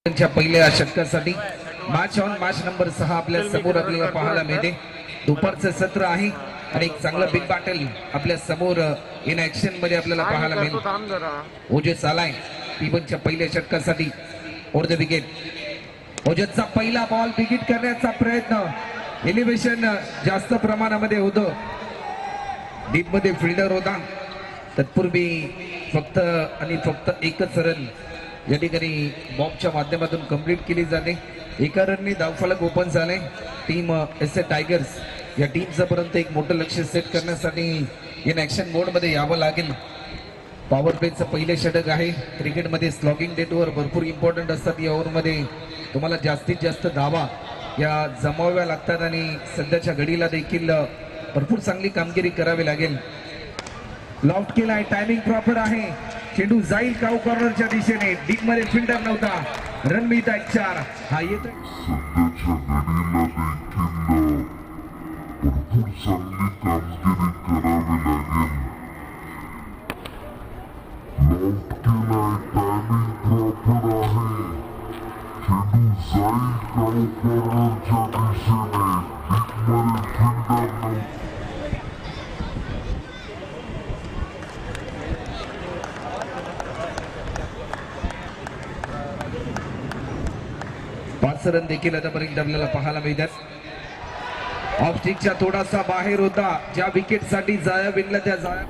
पहिल्या षटकासाठी match on match number 6 आपल्या समोर आपल्याला पाहायला मिळते. दुपारचं सत्र आहे आणि एक चांगलं बिग बॅटल आपल्या समोर इन ऍक्शन मध्ये आपल्याला पाहायला मिळेल. ओजस आलाय टीमच्या पहिल्या षटकासाठी ओर द विकेट. ओजसचा पहिला बॉल विकेट करण्याचा प्रयत्न. एलिव्हेशन जास्त प्रमाणामध्ये होतं. डीप मध्ये फिल्डर होता. तत्पूर्वी फक्त आणि फक्त एकच रन या ठिकाणी बॉबच्या माध्यमातून कंप्लीट केली जाते. एका रनने धावफलक ओपन झाले. टीम एस ए टायगर्स या टीमचं परंतु एक मोठं लक्ष सेट करण्यासाठी इन ऍक्शन मोड मध्ये यावं लागेल. पॉवर प्लेचं पहिले षटक आहे. क्रिकेटमध्ये स्लॉगिंग डेटवर भरपूर इम्पॉर्टंट असतात. या ओव्हरमध्ये तुम्हाला जास्तीत जास्त धावा या जमाव्या लागतात आणि सध्याच्या घडीला देखील भरपूर चांगली कामगिरी करावी लागेल. लॉफ्ट केलाय. टायमिंग प्रॉपर आहे. चेंडू जाईल काऊ कॉर्नरच्या दिशेने. डीप मध्ये फिल्डर नव्हता. रन मिळत आहेत 4. हा येतोय भरपूर चांगली कामगिरी करावी लागेल. लॉफ्ट केलाय. टायमिंग प्रॉपर आहे. चेंडू जाईल काऊ कॉर्नरच्या दिशेने. डीप मध्ये फिल्डर नव्हता. 5 रन देखील आतापर्यंत आपल्याला पाहायला मिळतात. ऑफ स्टिकच्या थोडासा बाहेर होता. ज्या विकेट साठी जाया विणल्या त्या जाया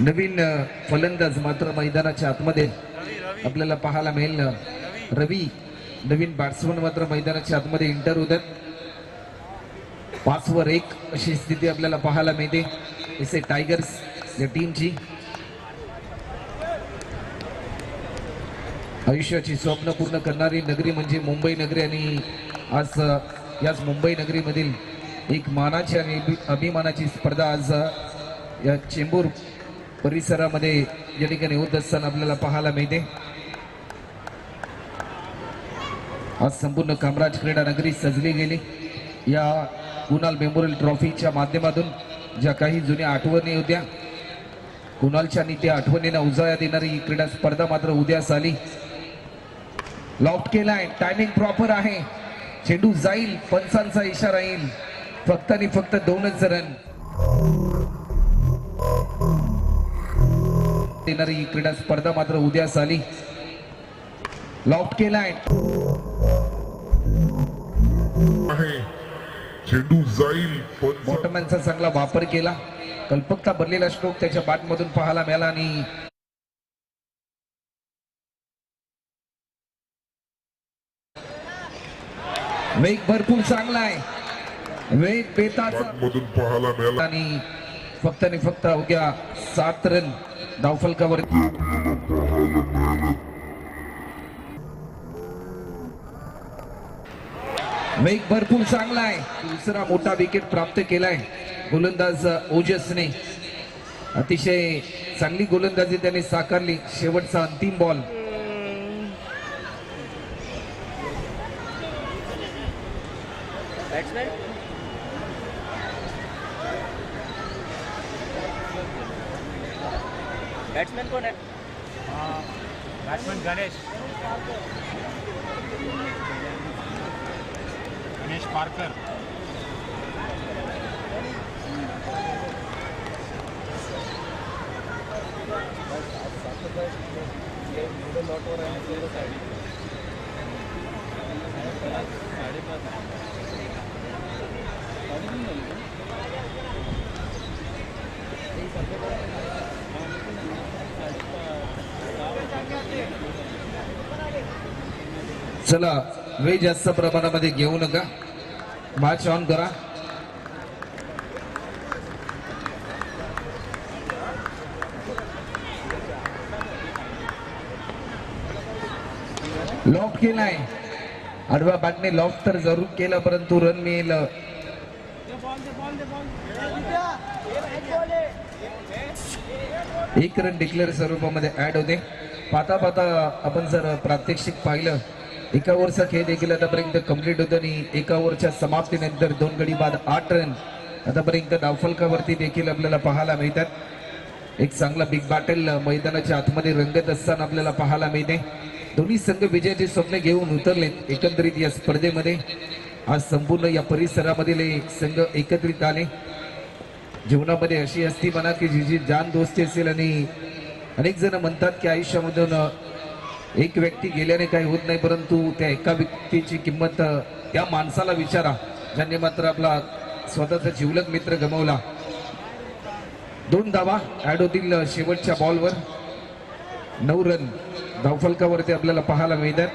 नवीन फलंदाज मात्र मैदानाच्या आतमध्ये आपल्याला पाहायला मिळेल. रवी नवीन बॅट्समन मात्र मैदानाच्या आतमध्ये एंटर होतात. 5-1 अशी स्थिती आपल्याला पाहायला मिळते एस ए टायगर्स या टीमची. आयुष्याची स्वप्न पूर्ण करणारी नगरी म्हणजे मुंबई नगरी आणि आज याच मुंबई नगरीमधील एक मानाची आणि अभिमानाची स्पर्धा आज या चेंबूर परिसरामध्ये या ठिकाणी होत असताना आपल्याला पाहायला मिळते. आज संपूर्ण कामराज क्रीडा नगरी सजली गेली. या कुणाल मेमोरियल ट्रॉफीच्या माध्यमातून ज्या काही जुन्या आठवणी होत्या, कुणालच्या आणि त्या आठवणींना उजाळा देणारी ही क्रीडा स्पर्धा मात्र उद्यास आली. लॉफ्ट केलाय. टायमिंग प्रॉपर आहे. चेंडू जाईल. पंचांचा इशारा येईल. फक्त आणि फक्त 2च रन देणारी ही क्रीडा स्पर्धा मात्र उद्यास आली. लॉफ्ट केलाय. चेंडू जाईल. बॉटमॅनचा चांगला वापर केला. कल्पकता भरलेला स्ट्रोक त्याच्या बॅटमधून पाहायला मिळाला आणि वेग भरपूर चांगला आहे. वेग बेताचा मधून पाहायला मिळाला आणि फक्त अवघ्या 7 रन धावफलकावर. वेग भरपूर चांगला आहे. दुसरा मोठा विकेट प्राप्त केलाय गोलंदाज ओजसने. अतिशय चांगली गोलंदाजी त्याने साकारली. शेवटचा अंतिम बॉल. बैट्समैन कौन है? Batsman Ganesh Parker. चला वेळ जास्त प्रमाणामध्ये घेऊ नका. मॅच ऑन करा. लॉफ्ट केलाय, आडव्या बॅटने लॉफ्ट तर जरूर केलं, परंतु रन मिळेल. एक रन डिक्लेअर स्वरूपामध्ये ऍड होते. पाहता पाहता आपण जर प्रात्यक्षिक पाहिलं, एका ओव्हरचा खेळ देखील आतापर्यंत कंप्लीट होतो आणि एका ओव्हरच्या समाप्तीनंतर 2 गडी बाद 8 रन आतापर्यंत धावफलकावरती देखील आपल्याला पाहायला मिळतात. एक चांगला बिग बॅटल मैदानाच्या आतमध्ये रंगत असताना आपल्याला पाहायला मिळते. दोन्ही संघ विजयाचे स्वप्न घेऊन उतरलेत एकंदरीत या स्पर्धेमध्ये. आज संपूर्ण या परिसरामधील हे संघ एकत्रित आले. जीवनामध्ये अशी असती म्हणा की जी जान दोस्ती असेल, आणि अनेक जण म्हणतात की आयुष्यामधून एक व्यक्ती गेल्याने काही होत नाही, परंतु त्या एका व्यक्तीची किंमत त्या माणसाला विचारा ज्यांनी मात्र आपला स्वतःचा जिवलग मित्र गमावला. 2 धावा ऍड होतील शेवटच्या बॉलवर. 9 रन धावफलकावरती आपल्याला पाहायला मिळतात.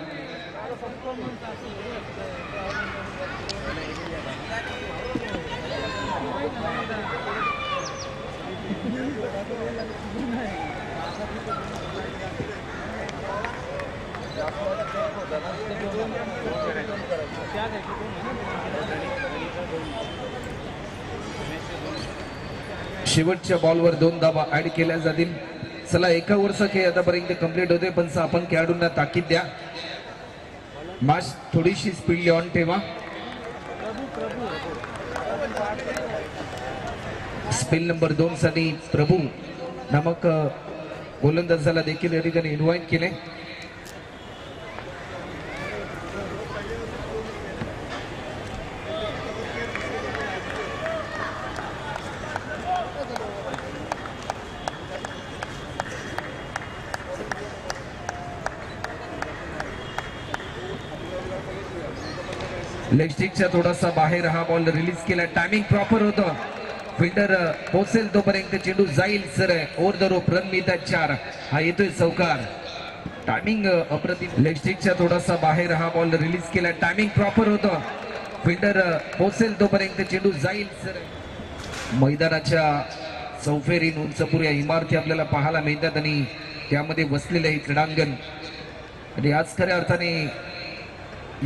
शेवटच्या बॉलवर 2 धावा ऍड केल्या जातील. चला, एका ओव्हरचा खेळ आतापर्यंत कंप्लीट होते, पण आपण खेळाडूंना ताकीद द्या, मॅच थोडीशी स्पीड ऑन ठेवा. स्पेल नंबर 2 साठी प्रभू नामक गोलंदाजाला देखील या ठिकाणी इन्व्हाइट केले. लेग स्टिकच्या थोडासा बाहेर हा बॉल रिलीज केला. टायमिंग प्रॉपर होतं. फिल्डर पोहोचेल तोपर्यंत चेंडू जाईल sir. Over the rope run मिळतात 4. हा येतोय चौकार. टायमिंग अप्रतिम. लेग स्टिकच्या थोडासा बाहेर हा बॉल रिलीज केला. टायमिंग प्रॉपर होतं. फिल्डर पोहोचेल तोपर्यंत चेंडू जाईल सर. मैदानाच्या चौफेरीन उंचपुर या इमारती आपल्याला पाहायला मिळतात आणि त्यामध्ये वसलेलं हे क्रीडांगण, आणि आज खऱ्या अर्थाने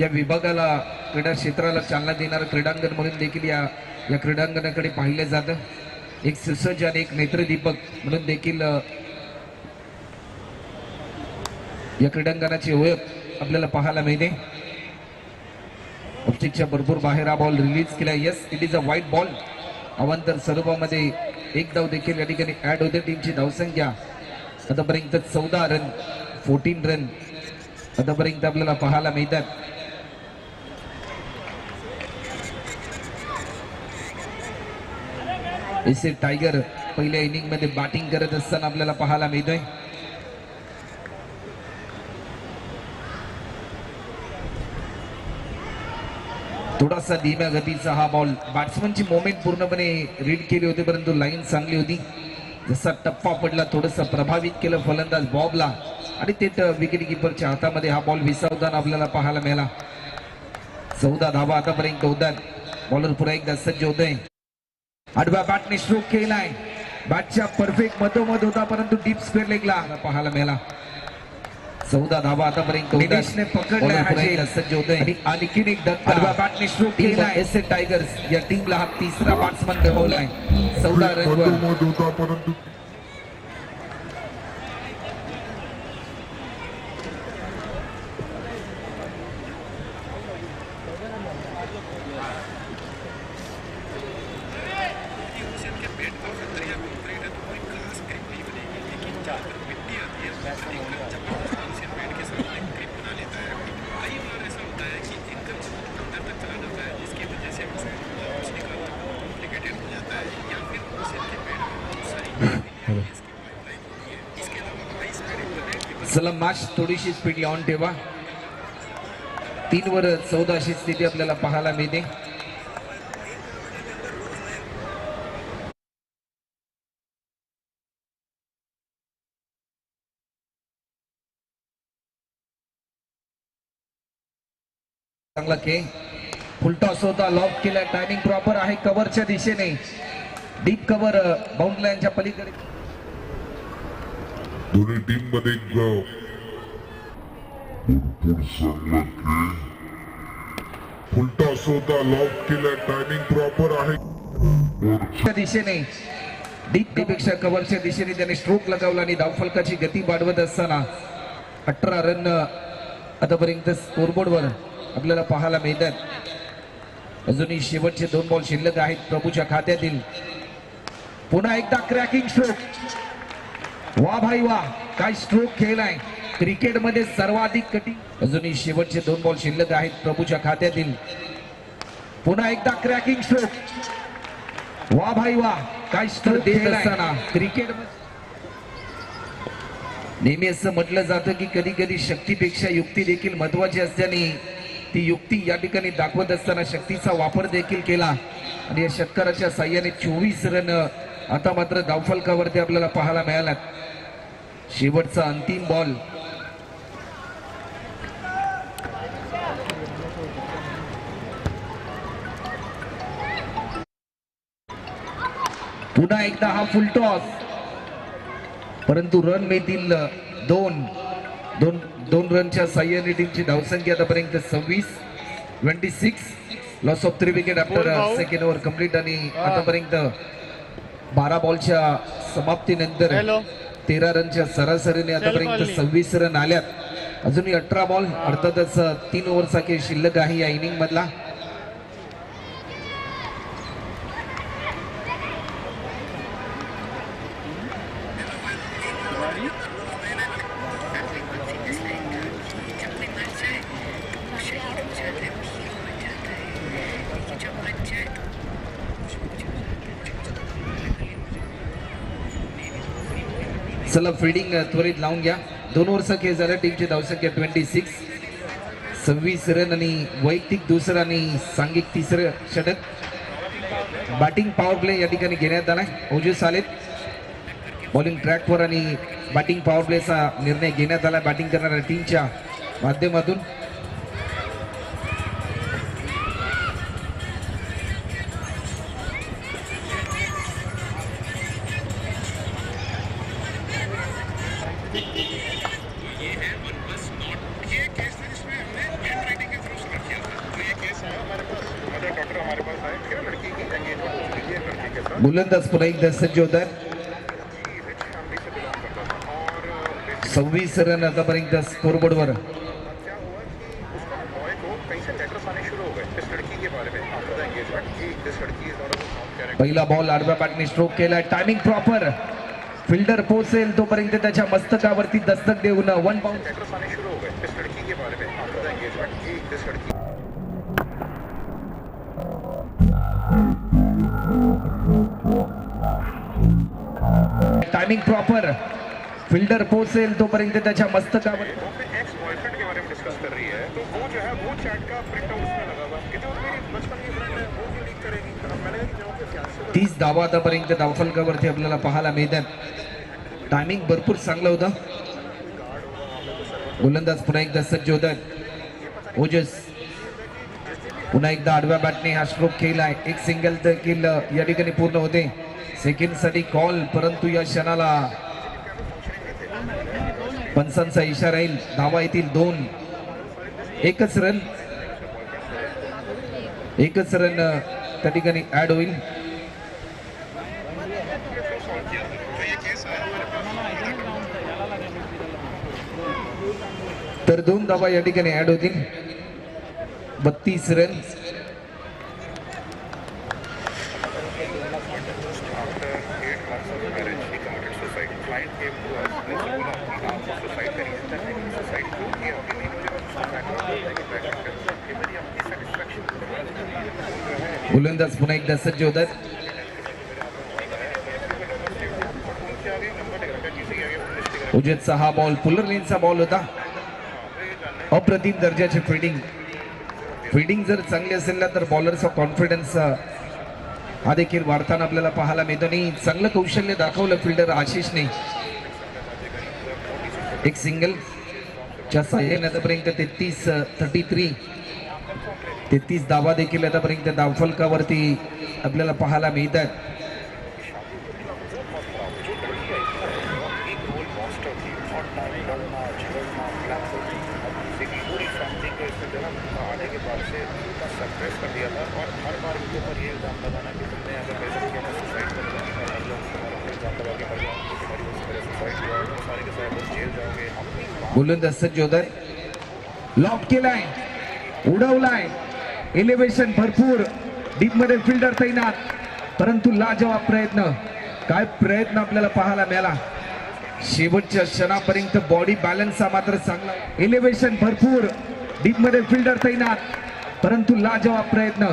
या विभागाला, क्रीडा क्षेत्राला चालना देणारं क्रीडांगण म्हणून देखील या क्रीडांगणाकडे पाहिलं जातं. एक सुसज्ज आणि एक नेत्रदीपक म्हणून देखील या क्रीडांगणाची ओळख आपल्याला पाहायला मिळते. ऑब्जेक्टच्या भरपूर बाहेर हा बॉल रिलीज केला. येस, इट इज अ वाईट बॉल. अवांतर स्वरूपामध्ये 1 धाव देखील या ठिकाणी ऍड होते. टीमची धावसंख्या आतापर्यंत 14 रन, 14 रन आतापर्यंत आपल्याला पाहायला मिळतात. एस टायगर पहिल्या इनिंग मध्ये बॅटिंग करत असताना आपल्याला पाहायला मिळतोय. थोडासा धीम्या गतीचा हा बॉल. बॅट्समनची मोमेंट पूर्णपणे रीड केली होती, परंतु लाईन चांगली होती. जसा टप्पा पडला थोडंसं प्रभावित केलं फलंदाज बॉबला, आणि ते विकेट किपरच्या हातामध्ये हा बॉल विसावताना आपल्याला पाहायला मिळाला. 14 धावा आतापर्यंत होतात. बॉलर पुन्हा एकदा सज्ज होतोय. आडव्या बॅटने स्ट्रोक केलाय. बॅटच्या परफेक्ट मधोमध होता, परंतु डीप स्क्वेअर लेगला पाहायला मिळाला. 14 धावा आतापर्यंत निलेशने पकडलाय, सज्ज होतोय आणि आणखीन एक धक्का. आडव्या बॅटने स्ट्रोक केलाय. एस टायगर्स या टीमला हा 3रा बॅट्समन गमावलाय. 14 रनवर. चला, मॅच थोडीशी स्पीड ऑन ठेवा. 3 वर 14 अशी स्थिती आपल्याला पाहायला मिळते. चांगला के फुलटॉस होता, लॉक केला. टायमिंग प्रॉपर आहे. कव्हरच्या दिशेने डीप कव्हर बाउंड्री लाईनच्या पलीकडे. दोन्ही टीम मध्ये भरपूर चांगला खेळ. उलटा सोदा लॉक केला. टायमिंग प्रॉपर आहे. त्या दिशेने डीप पेक्षा कव्हरच्या दिशेने त्याने स्ट्रोक लगावला आणि धावफलकाची गती वाढवत असताना 18 रन आतापर्यंत स्कोरबोर्डवर आपल्याला पाहायला मिळतात. अजूनही शेवटचे 2 बॉल शिल्लक आहेत प्रभूच्या खात्यातील. पुन्हा एकदा क्रॅकिंग स्ट्रोक. वा भाई वा, काय स्ट्रोक खेळलाय क्रिकेटमध्ये सर्वाधिक कठीण. अजूनही शेवटचे 2 बॉल शिल्लक आहेत प्रभूच्या खात्यातील. पुन्हा एकदा क्रॅकिंग स्ट्रोक. वा भाई वा, काय स्ट्रोक देत असताना क्रिकेट नेहमी असं म्हटलं जातं की कधी कधी शक्तीपेक्षा युक्ती देखील महत्वाची असल्याने ती युक्ती या ठिकाणी दाखवत असताना शक्तीचा वापर देखील केला आणि या षटकाराच्या साह्याने 24 रन आता मात्र धावफलकावरती आपल्याला पाहायला मिळाला. शेवटचा अंतिम बॉल. पुन्हा एकदा हा फुल टॉस, परंतु रन मिळतील 2 रनच्या साह्याने टीमची धावसंख्या आतापर्यंत 26. Loss of 3 wicket after second over complete आणि आतापर्यंत 12 बॉलच्या समाप्तीनंतर 13 रनच्या सरासरीने आतापर्यंत 26 रन आल्यात. अजूनही 18 बॉल अर्थातच 3 ओव्हरचा खेळ शिल्लक आहे या इनिंग मधला. चला फिल्डिंग त्वरित लावून घ्या. 2 ओव्हरचा खेळ झाला. टीमची धावसंख्या 26. 26 रन आणि वैयक्तिक दुसरं आणि सांघिक तिसरं षटक. बॅटिंग पॉवर प्ले या ठिकाणी घेण्यात आलाय. ओजस आलेत बॉलिंग ट्रॅकवर आणि बॅटिंग पॉवर प्लेचा निर्णय घेण्यात आला बॅटिंग करणाऱ्या टीमच्या माध्यमातून. गोलंदाज पुन्हा एकदा सज्ज होतात. 26 रन आतापर्यंत स्कोरबोर्डवर. पहिला बॉल आडव्या बॅटने स्ट्रोक केला. Timing proper. फिल्डर पोहोचेल तोपर्यंत त्याच्या मस्तकावरती दस्तक देऊन 1 बाउंड. Timing proper. फिल्डर पोहोचेल तोपर्यंत त्याच्या मस्तकावर. तीस धावा आतापर्यंत धावफलकावरती आपल्याला पाहायला मिळतात. टायमिंग भरपूर चांगलं होतं. गोलंदाज पुन्हा एकदा सज्ज होतात. ओजस पुन्हा एकदा आडव्या बॅटने हा स्ट्रोक केलाय. एक सिंगल देखील या ठिकाणी पूर्ण होते. सेकंड साठी कॉल, परंतु या क्षणाला पंचांचा इशारा येईल. धावा येतील 2. एकच रन त्या ठिकाणी ऍड होईल. तर 2 धावा या ठिकाणी ऍड होतील. 32 रन. गोलंदाज पुन्हा एकदा सज्ज होतात. उजेतचा हा बॉल पुलर लेनचा बॉल होता. अप्रतिम दर्जाचे फिल्डिंग जर चांगली असेल ना तर बॉलरचा कॉन्फिडन्स हा देखील वाढताना आपल्याला पाहायला मिळतो. आणि चांगलं कौशल्य दाखवलं फिल्डर आशिषने. एक सिंगल च्या साह्याने आतापर्यंत 33 धावा देखील आतापर्यंत धावफलकावरती आपल्याला पाहायला मिळतात. दिया था और हर बार इनके ऊपर ये इल्ज़ाम लगाना कि तुमने अगर पैसा किया मैं सुसाइड करूँगा मैं मर जाऊँगा तुम्हारे ऊपर इल्ज़ाम लगा के मर जाऊँगा कि तुम्हारी वजह से मेरा सुसाइड हुआ है तुम सारे के सारे लोग जेल जाओगे अपनी गोलंदाज सज्जोदर लॉक केलाय उडवलाय एलिव्हेशन भरपूर डीप मध्ये फिल्डर तैनात परंतु लाजवाब प्रयत्न काय प्रयत्न आपल्याला पाहायला मिळाला शेवटच्या क्षणापर्यंत बॉडी बॅलन्स हा मात्र चांगला एलिव्हेशन भरपूर डीप मध्ये फिल्डर तैनात परंतु लाजवाब प्रयत्न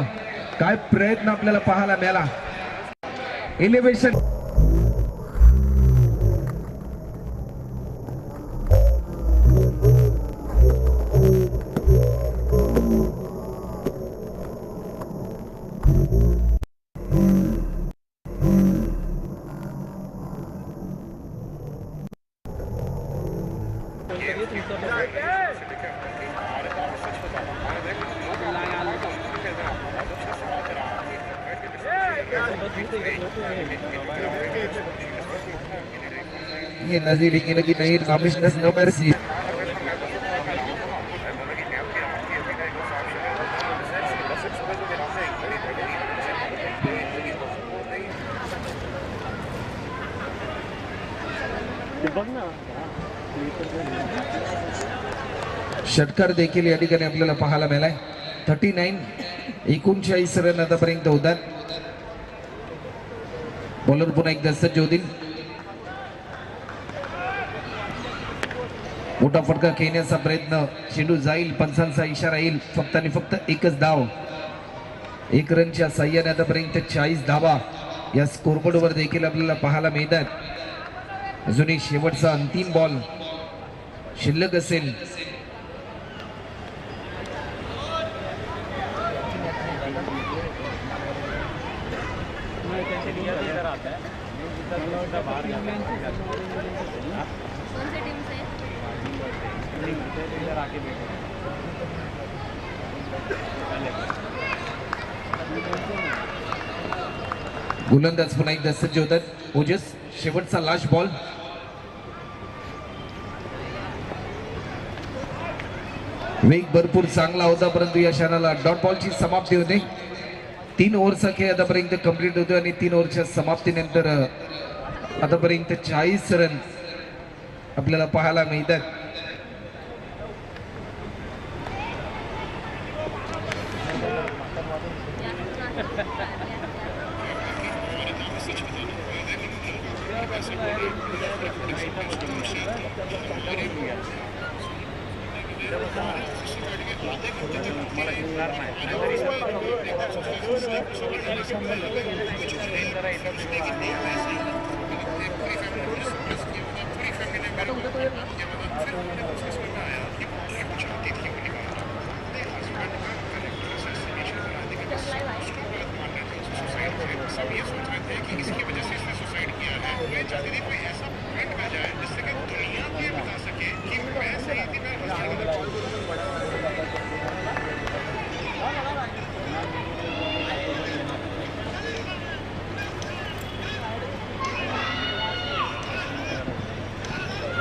काय प्रयत्न आपल्याला पाहायला मिळाला एलिव्हेशन ये नजीर की लगी नहीं कमिश्नर्स नो मर्सी षटकार देखील या ठिकाणी आपल्याला पाहायला मिळालाय 39 रन आतापर्यंत होतात बॉलर पुन्हा एकदा सज्ज होतील मोठा फटका खेळण्याचा प्रयत्न चेंडू जाईल पंचांचा इशारा येईल फक्त आणि फक्त एकच धाव 1 रनच्या साह्याने आतापर्यंत 40 धावा या स्कोरबोर्डवर देखील आपल्याला पाहायला मिळतात अजूनही शेवटचा अंतिम बॉल शिल्लक असेल गोलंदाज पुन्हा एकदा सज्ज होतात ओजस शेवटचा लास्ट बॉल वेग भरपूर चांगला होता परंतु या क्षणाला डॉट बॉलची समाप्ती होते 3 ओव्हरचा खेळ आतापर्यंत कंप्लीट होतो आणि 3 ओव्हरच्या समाप्तीनंतर आतापर्यंत 40 रन आपल्याला पाहायला मिळतात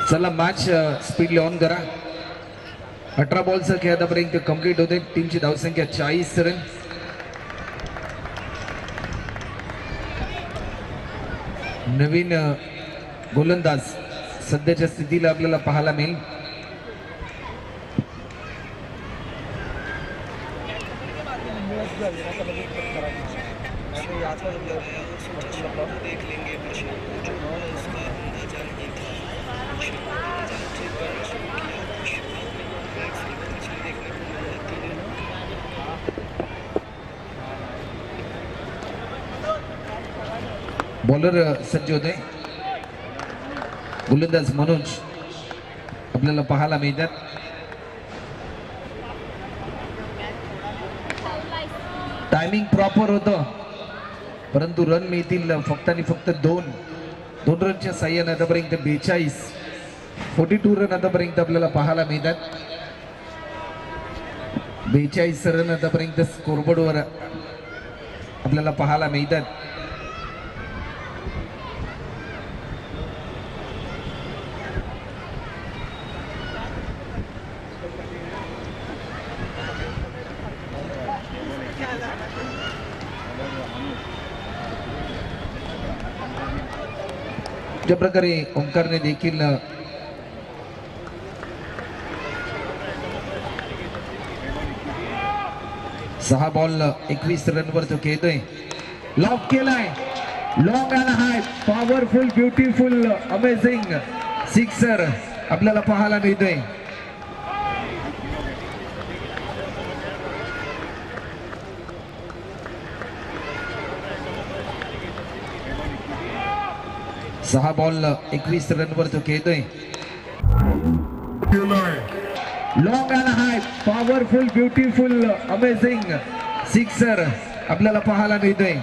चला मॅच स्पीड ऑन करा 18 बॉलचा खेळ आतापर्यंत कंप्लीट होते टीमची धावसंख्या 40 रन नवीन गोलंदाज सध्याच्या स्थितीला आपल्याला पाहायला मिळेल बॉलर सज्ज होते गोलंदाज मनोज आपल्याला पाहायला मिळतात टायमिंग प्रॉपर होतं परंतु रन मिळतील फक्त आणि फक्त 2 रनच्या साह्याने आतापर्यंत 42 रन आतापर्यंत आपल्याला पाहायला मिळतात 42 रन आतापर्यंत स्कोरबोर्डवर आपल्याला पाहायला मिळतात ज्या प्रकारे ओंकारने देखील सहा बॉल 21 रनवर तो खेळतोय. लॉक केलाय, long and high, powerful, beautiful, amazing sixer आपल्याला पाहायला मिळतोय. सहा बॉल 21 रनवर तो खेळतोय. Long and high, powerful, beautiful, amazing sixer आपल्याला पाहायला मिळतोय.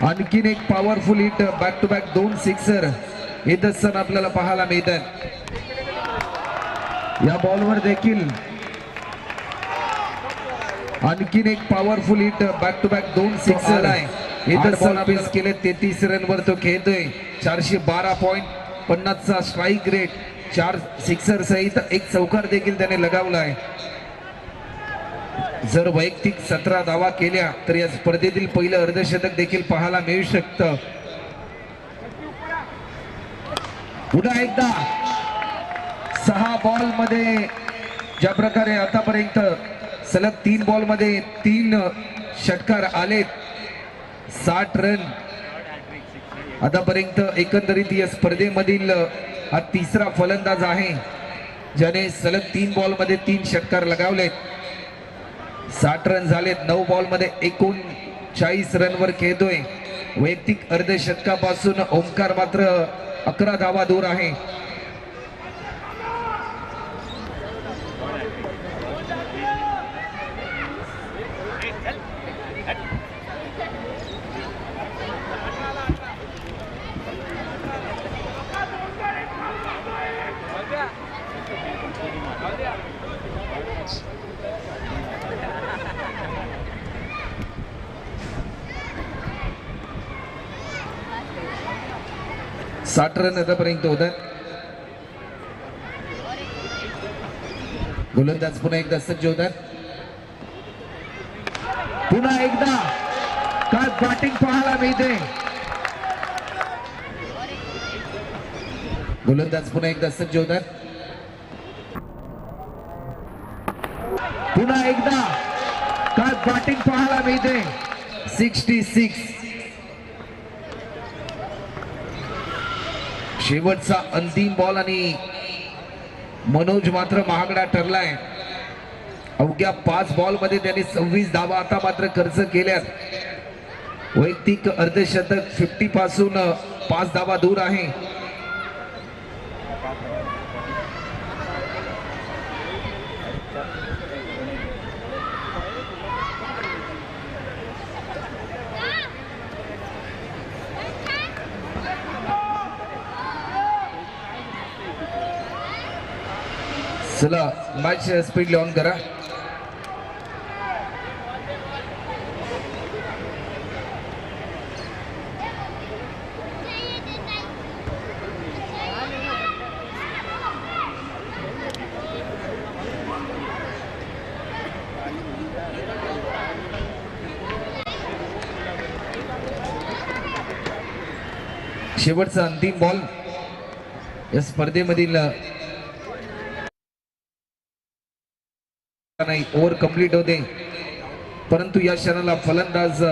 आणखीन एक powerful hit, back to back 2 sixer येत असताना आपल्याला पाहायला मिळतात. या बॉलवर देखील आणखीन एक powerful hit, back to back 2 sixer आहे. इतर बॉल पीस केले. 33 रनवर तो खेळतोय. 412 पॉइंट, 50चा स्ट्राईक रेट, 4 सिक्सर सहित एक चौकार देखील त्याने लगावला आहे. जर वैयक्तिक 17 धावा केल्या तर या स्पर्धेतील पहिलं अर्धशतक देखील पाहायला मिळू शकतं. पुन्हा एकदा 6 बॉल मध्ये ज्या प्रकारे आतापर्यंत सलग 3 बॉल मध्ये 3 षटकार आलेत, 60 रन आतापर्यंत एकंदरीत या स्पर्धेमधील हा तिसरा फलंदाज आहे ज्याने सलग 3 बॉल मध्ये 3 षटकार लगावलेत. 60 रन झालेत. 9 बॉल मध्ये 39 रनवर खेळतोय. वैयक्तिक अर्धशतकापासून ओंकार मात्र 11 धावा दूर आहे. साठ रन आतापर्यंत होतात. गोलंदाज पुन्हा एकदा सज्ज होतात. पुन्हा एकदा काय बॅटिंग पाहायला मिळते. गोलंदाज पुन्हा एकदा सज्ज होतात. पुन्हा एकदा काय बॅटिंग पाहायला मिळते. 66. शेवटचा अंतिम बॉल आणि मनोज मात्र महागडा ठरलाय. अवघ्या 5 बॉल मध्ये त्यांनी 26 धावा आता मात्र खर्च केल्यात. वैयक्तिक अर्धशतक 50 पासून 5 धावा दूर आहे. चला मॅच स्पीड ऑन करा. शेवटचा अंतिम बॉल या स्पर्धेमधील नाही. ओव्हर कंप्लीट होते परंतु या क्षणाला फलंदाज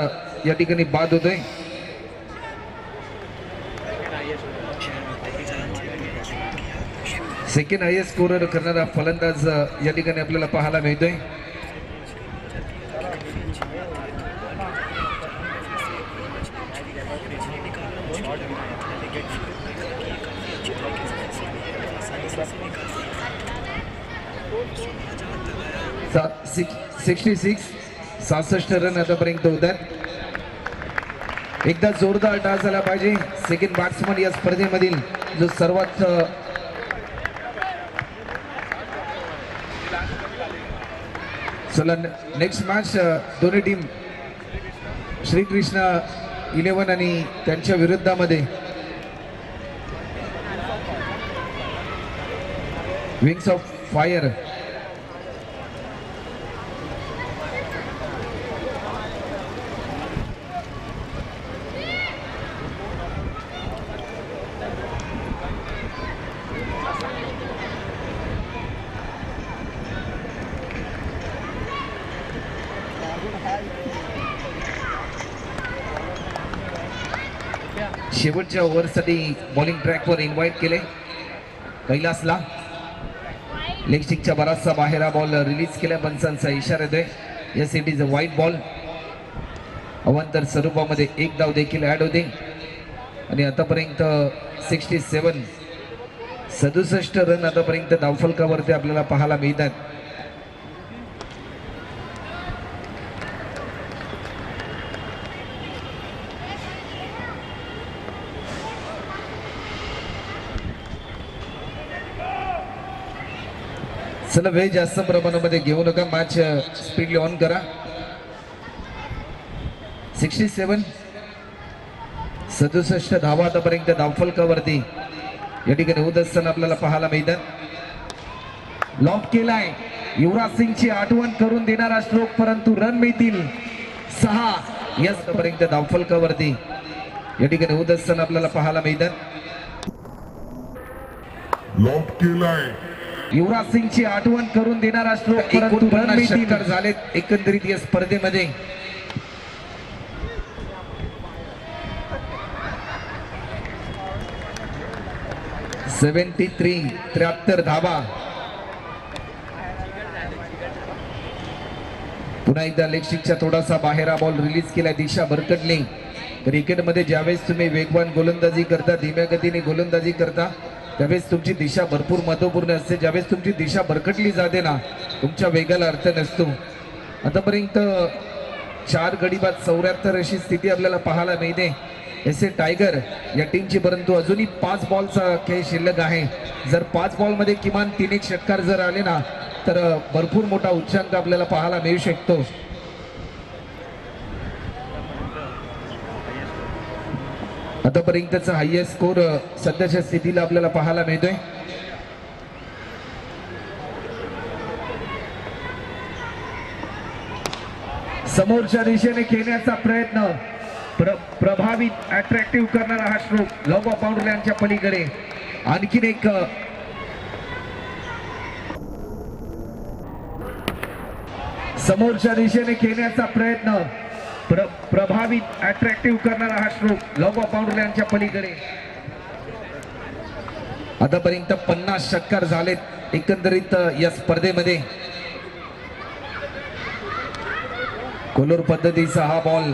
या ठिकाणी बाद होतोय. सेकंड हायेस्ट स्कोरर करणारा फलंदाज या ठिकाणी आपल्याला पाहायला मिळतोय. सासष्ट रन आतापर्यंत होतात. एकदा जोरदार डाव झाला पाहिजे. सेकंड बॅट्समन या स्पर्धेमधील जो सर्वात चला नेक्स्ट मॅच दोन्ही टीम श्रीकृष्ण 11 आणि त्यांच्या विरुद्धामध्ये विंग्स ऑफ फायर. शेवटच्या ओव्हरसाठी बॉलिंग ट्रॅकवर इन्व्हाइट केले कैलासला. लेग स्टिकच्या बराचसा बाहेर हा बॉल रिलीज केल्या पंचांचा इशारा येतोय. येस इट इज अ वाईट बॉल. अवांतर स्वरूपामध्ये एक धाव देखील ऍड होते आणि आतापर्यंत 67 रन आतापर्यंत धावफलकावरती आपल्याला पाहायला मिळतात. चला वेळ जास्त प्रमाणामध्ये घेऊ नका. मॅच स्पीडली ऑन करा. 67 धावा आतापर्यंत धावफलकावरती या ठिकाणी होत असताना आपल्याला पाहायला मिळतात. लॉक केलाय. युवराज सिंगची आठवण करून देणारा स्ट्रोक, परंतु रन मिळतील 6. यस आतापर्यंत धावफलकावरती या ठिकाणी होत असताना आपल्याला पाहायला मिळतात. लॉक केलाय. युवराज सिंगची आठवण करून देणारा स्ट्रोक, परंतु रन मिळतील झालेत एकंदरीत या स्पर्धेमध्ये. त्र्याहत्तर धावा. पुन्हा एकदा लेग स्टिकच्या थोडासा बाहेर हा बॉल रिलीज केला. दिशा भरकटली. क्रिकेटमध्ये ज्यावेळेस तुम्ही वेगवान गोलंदाजी करता, धीम्या गतीने गोलंदाजी करता, त्यावेळेस तुमची दिशा भरपूर महत्वपूर्ण असते. ज्यावेळेस तुमची दिशा भरकटली जाते ना, तुमच्या वेगाला अर्थ नसतो. आतापर्यंत 4 गडी बाद 74 अशी स्थिती आपल्याला पाहायला मिळते एस ए टायगर या टीमची. परंतु अजूनही 5 बॉलचा खेळ शिल्लक आहे. जर 5 बॉलमध्ये किमान 3 षटकार जर आले ना, तर भरपूर मोठा उच्चांक आपल्याला पाहायला मिळू शकतो. आतापर्यंतचा हायएस्ट स्कोर सध्याच्या स्थितीला आपल्याला पाहायला मिळतोय. समोरच्या दिशेने खेळण्याचा प्रयत्न, प्रभावित अट्रॅक्टिव्ह करणारा हा स्ट्रोक लॉंग ऑफ बाउंड्रीच्या पलीकडे. आणखीन एक समोरच्या दिशेने खेळण्याचा प्रयत्न, प्रभावित अट्रॅक्टिव्ह करणारा हा स्ट्रोक लॉंग ऑफ बाउंड्रीच्या पलीकडे. आतापर्यंत 50 षटकार झालेत एकंदरीत या स्पर्धेमध्ये. कोलोर पद्धतीचा हा बॉल,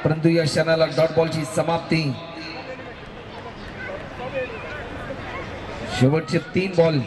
परंतु या क्षणाला डॉट बॉलची समाप्ती. शेवटचे 3 बॉल.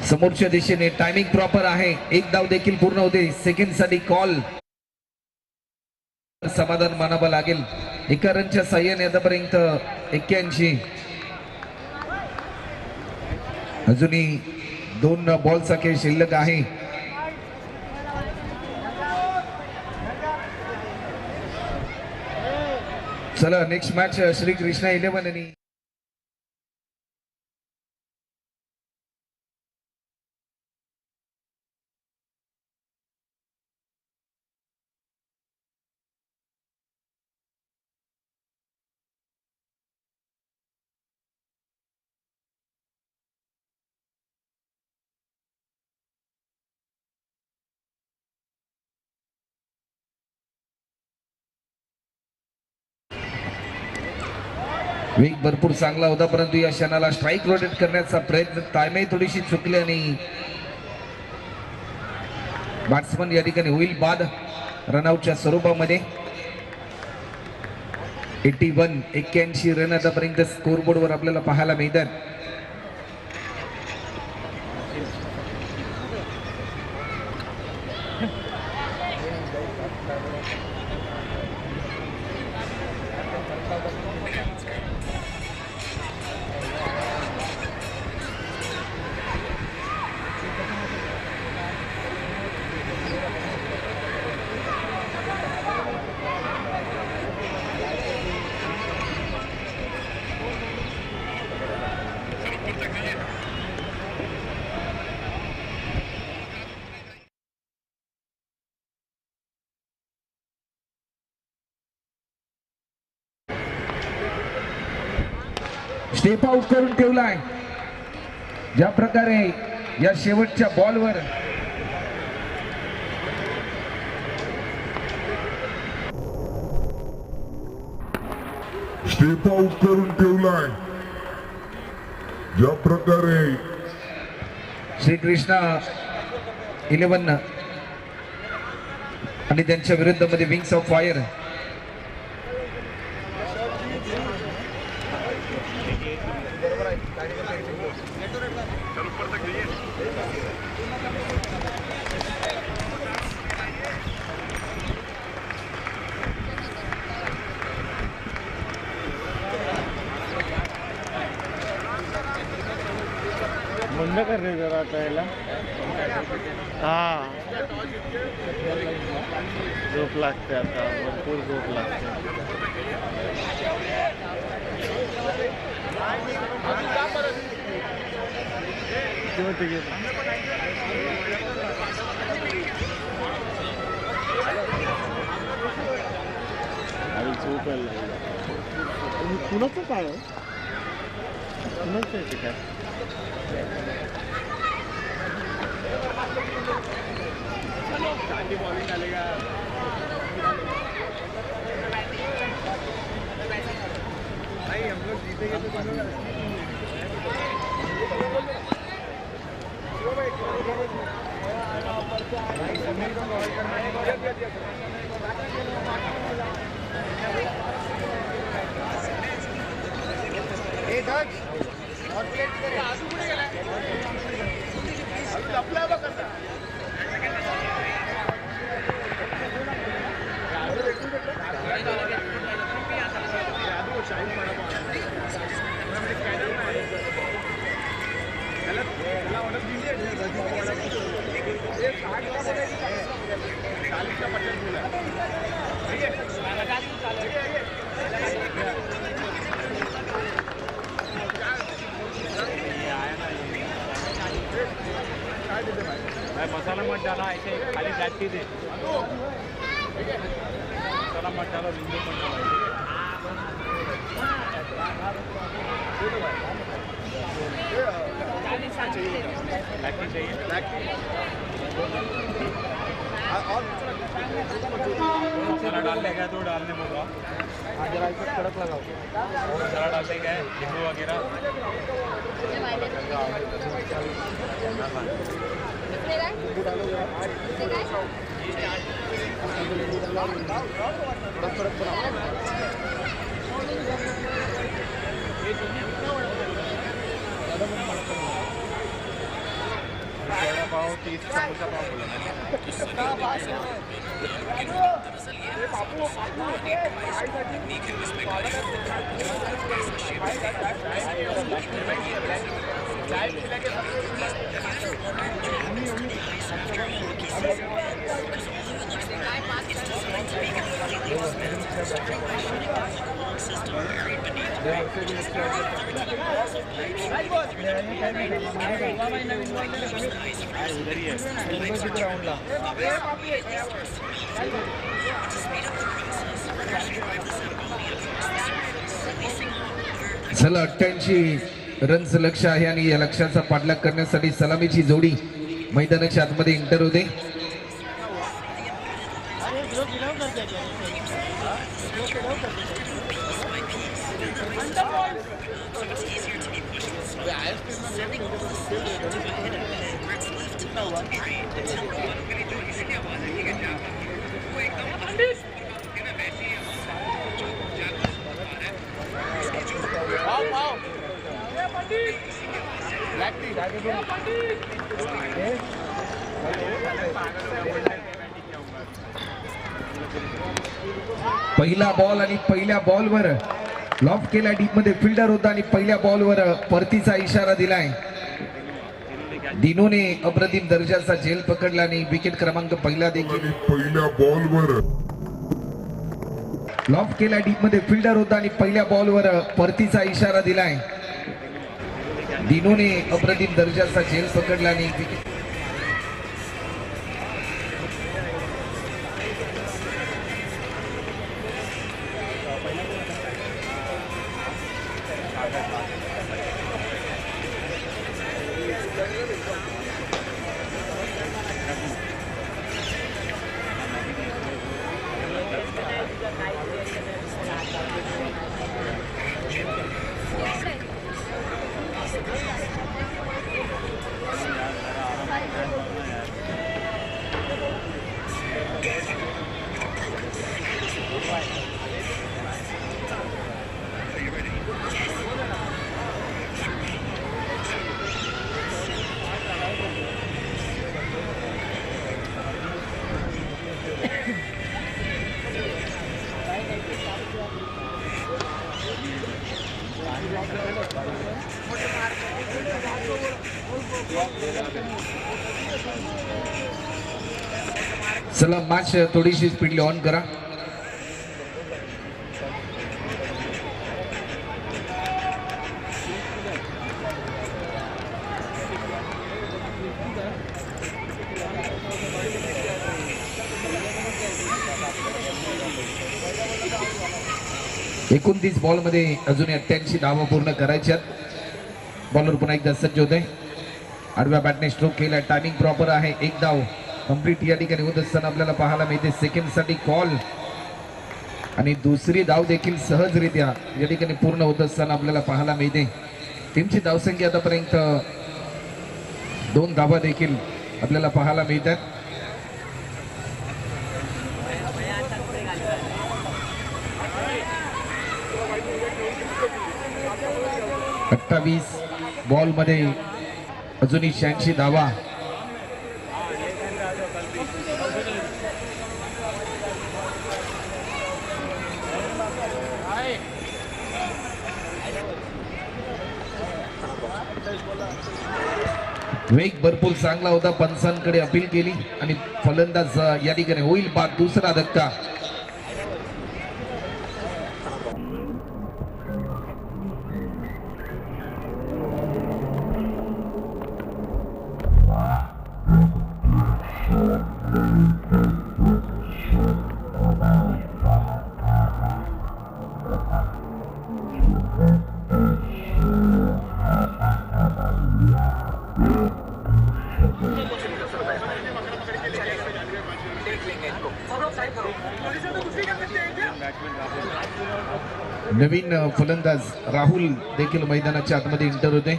समोरच्या दिशेने टायमिंग प्रॉपर आहे. एक धाव देखील पूर्ण होते. सेकंड साठी कॉल. समाधान मानावं लागेल. एका रनच्या साह्याने आतापर्यंत 81. अजूनही 2 बॉलचा खेळ शिल्लक आहे. चला नेक्स्ट मॅच श्री कृष्णा 11 आणि वेग भरपूर चांगला होता, परंतु या क्षणाला स्ट्राईक रोटेट करण्याचा प्रयत्न, टायमिंग थोडीशी चुकली आणि बॅट्समन या ठिकाणी होईल बाद रनआउटच्या स्वरूपामध्ये. 81 रन आतापर्यंत स्कोरबोर्डवर आपल्याला पाहायला मिळतात. स्टेप आउट करून ठेवलाय. ज्या प्रकारे या शेवटच्या बॉलवर स्टेप आउट करून ठेवलाय. ज्या प्रकारे श्रीकृष्णा 11 आणि त्यांच्या विरुद्ध मध्ये विंग्स ऑफ फायर. बंद कर रे जरा त्याला. हा झोप लागते आता, भरपूर झोप लागते. आणि झोप यायला लागली. कुणाचं काय आहे? कुणाचं आहे ते काय? बॉलिंग डालेगा. नहीं हम लोग जीतेंगे तो मसाला मत डाला, ऐसे खाली जाती दे. मसाला मत डालो, नींबू मत डालो. मसाला डाल देगा तो डालने बोला. जरा इसे कड़क लगाओ. मसाला डाल देगा, नींबू वगैरह. वड़ा पाव 30 समोसा पाव बोला. चला 88 रन्स लक्ष आहे आणि या लक्ष्याचा पाठलाग करण्यासाठी सलामीची जोडी मैदानाच्या आतमध्ये इंटर होते. पहिला बॉल आणि पहिल्या बॉलवर लॉफ केला. डीप मध्ये फिल्डर होता आणि पहिल्या बॉलवर परतीचा इशारा दिलाय. दिनूने अप्रतिम दर्जाचा झेल पकडला आणि विकेट क्रमांक पहिला देखील. पहिल्या बॉलवर लॉफ केला. डीप मध्ये फिल्डर होता आणि पहिल्या बॉलवर परतीचा इशारा दिलाय. दिनूने अप्रतिम दर्जाचा झेल पकडला आणि विकेट. चला मॅच थोडीशी स्पीडली ऑन करा. एकोणतीस बॉल मध्ये अजून 88 धावा पूर्ण करायच्यात. बॉलर पुन्हा एकदा सज्ज होते. आडव्या बॅटने स्ट्रोक केला. टायमिंग प्रॉपर आहे. एक धाव कंप्लीट या ठिकाणी होत असताना आपल्याला पाहायला मिळते. सेकंड साठी कॉल आणि दुसरी धाव देखील सहजरित्या या ठिकाणी पूर्ण होत असताना आपल्याला पाहायला मिळते. टीमची धावसंख्या आतापर्यंत 2 धावा देखील आपल्याला पाहायला मिळतात. बॉल मध्ये अजूनही 86 धावा. वेग भरपूर चांगला होता. पंचांकडे अपील केली आणि फलंदाज या ठिकाणी होईल बाद. दुसरा धक्का. नवीन फलंदाज राहुल देखील मैदानाच्या आतमध्ये एंटर होते.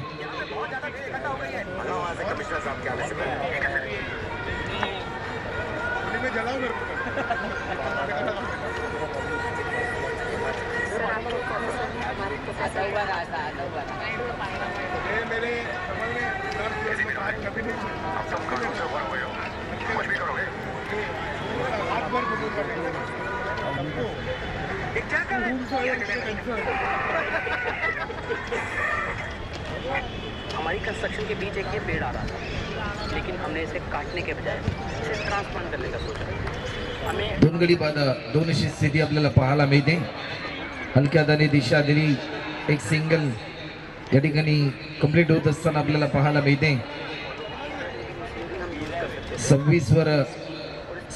हमारी कंस्ट्रक्शन के बीच एक ये पेड़ आ रहा था, लेकिन हमने इसे काटने के बजाय इसे ट्रांसप्लांट करने का सोचा. हमें 2 गडी बाद 2 अशी स्थिती आपल्याला पाहायला मिळते. हलक्या दाने दिशा दिली. एक सिंगल या ठिकाणी कंप्लीट होत असताना आपल्याला पाहायला मिळते.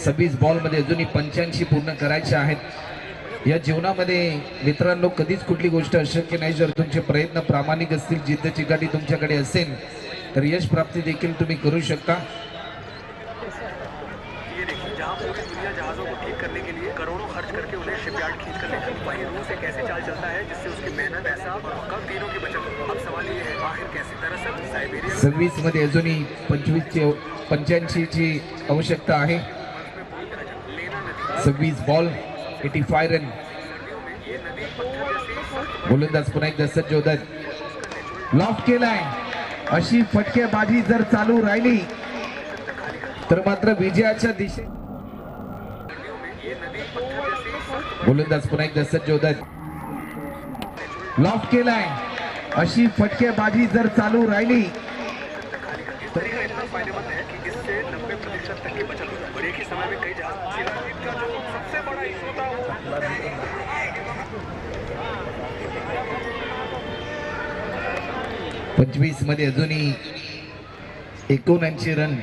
26 बॉल मध्ये अजूनही 85 पूर्ण करायचे आहेत. या जीवनामध्ये मित्रांनो कधीच कुठली गोष्ट अशक्य नाही. जर तुमचे प्रयत्न प्रामाणिक असतील, जिद्द चिकाटी तुमच्याकडे असेल तर यश प्राप्ती देखील तुम्ही करू शकता. ये देखिए, जहाँ पूरी दुनिया जहाज़ों को ठीक करने के लिए करोड़ों खर्च करके उन्हें शिपयार्ड खींच कर लेकर वहीं रूस एक ऐसे चाल चलता है जिससे उसकी मेहनत, पैसा और कम तीनों की बचत हो. अब सवाल ये है आखिर कैसे. दरअसल साइबेरिया 26 मध्ये अजूनही 85 ची आवश्यकता आहे. 26 बॉल 85 रन. गोलंदाज पुन्हा एकदा सज्ज होत आहेत. लॉफ्ट केलाय. अशी फटकेबाजी जर चालू राहिली तर मात्र विजयाच्या दिशेत. गोलंदाज पुन्हा एकदा सज्ज होत आहेत. लॉफ्ट केलाय. अशी फटकेबाजी जर चालू राहिली तरीका इतना फायदेमंद है कि इससे 90% तक की बचत होती है. और एक ही समय में कई जहाज का जो सबसे बड़ा इशू था वो 25 मध्ये अजूनही 79 रन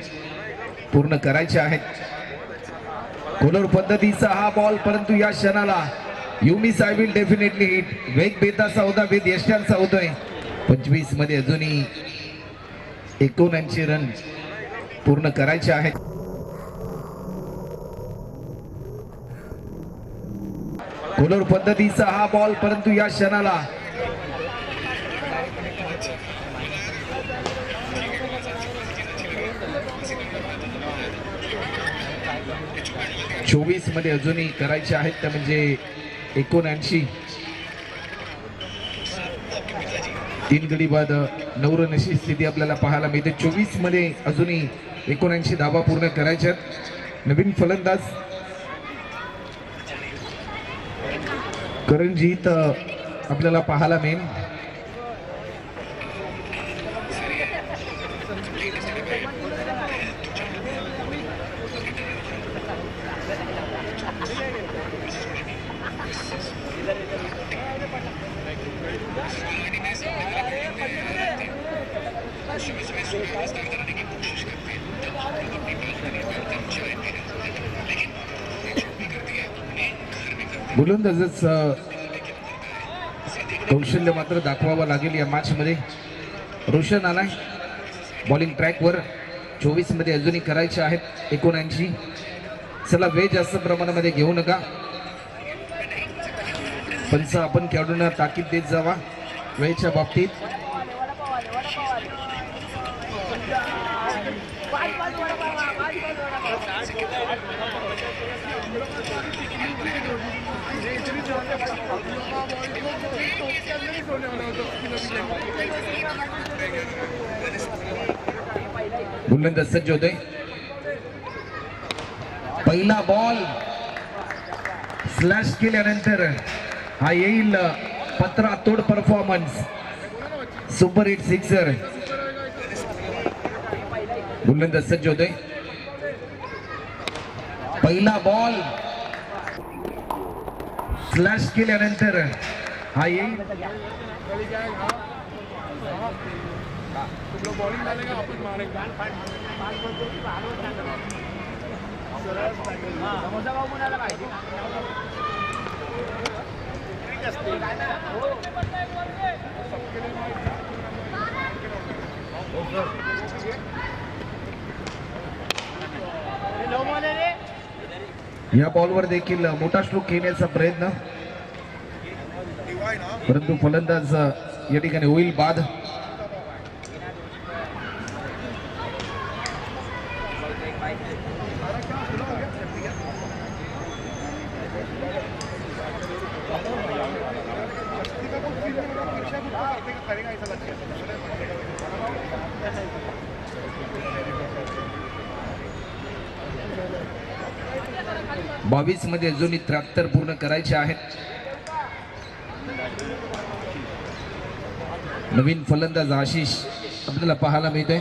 पूर्ण करायचे आहेत. कोलर पद्धतीचा हा बॉल, परंतु या क्षणाला युमिस आय विल डेफिनेटली हिट. वेग बेताचा होता, वेद यशांचा होतोय. 25 मध्ये अजूनही 79 रन पूर्ण करायचे आहेत. कोलर पद्धतीचा हा बॉल, परंतु या क्षणाला चोवीस मध्ये अजूनही करायचे आहेत, त्या म्हणजे 79. 3 गडी बाद 9 रन अशी स्थिती आपल्याला पाहायला मिळते. 24 मध्ये अजूनही 79 धावा पूर्ण करायच्या. नवीन फलंदाज करणजीत आपल्याला पाहायला मिळेल. गोलंदाजच कौशल्य मात्र दाखवावं लागेल या मॅच मध्ये. रोशन आलाय बॉलिंग ट्रॅकवर. 24 मध्ये अजूनही करायचे आहेत 79. चला वेळ जास्त प्रमाणामध्ये घेऊ नका, पंच आपण खेळाडूंना ताकीद देत जावा वेळेच्या बाबतीत. गोलंदाज सज्ज होते. पहिला बॉल स्लॅश केल्यानंतर हा येईल पत्रा तोड परफॉर्मन्स, सुपर हिट सिक्सर. गोलंदाज सज्ज होते. पहिला बॉल स्लॅश केल्यानंतर हा येईल या बॉलवर देखील मोठा स्ट्रोक घेण्याचा प्रयत्न, परंतु फलंदाज या ठिकाणी होईल बाद. बावीस मध्ये अजूनही 73 पूर्ण करायचे आहेत. नवीन फलंदाज आशिष आपल्याला पाहायला मिळतोय.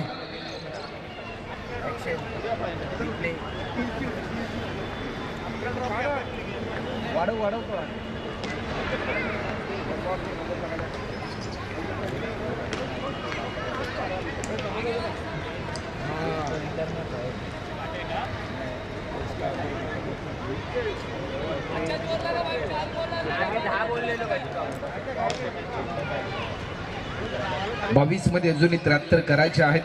बावीस मध्ये अजूनही 73 करायचे आहेत.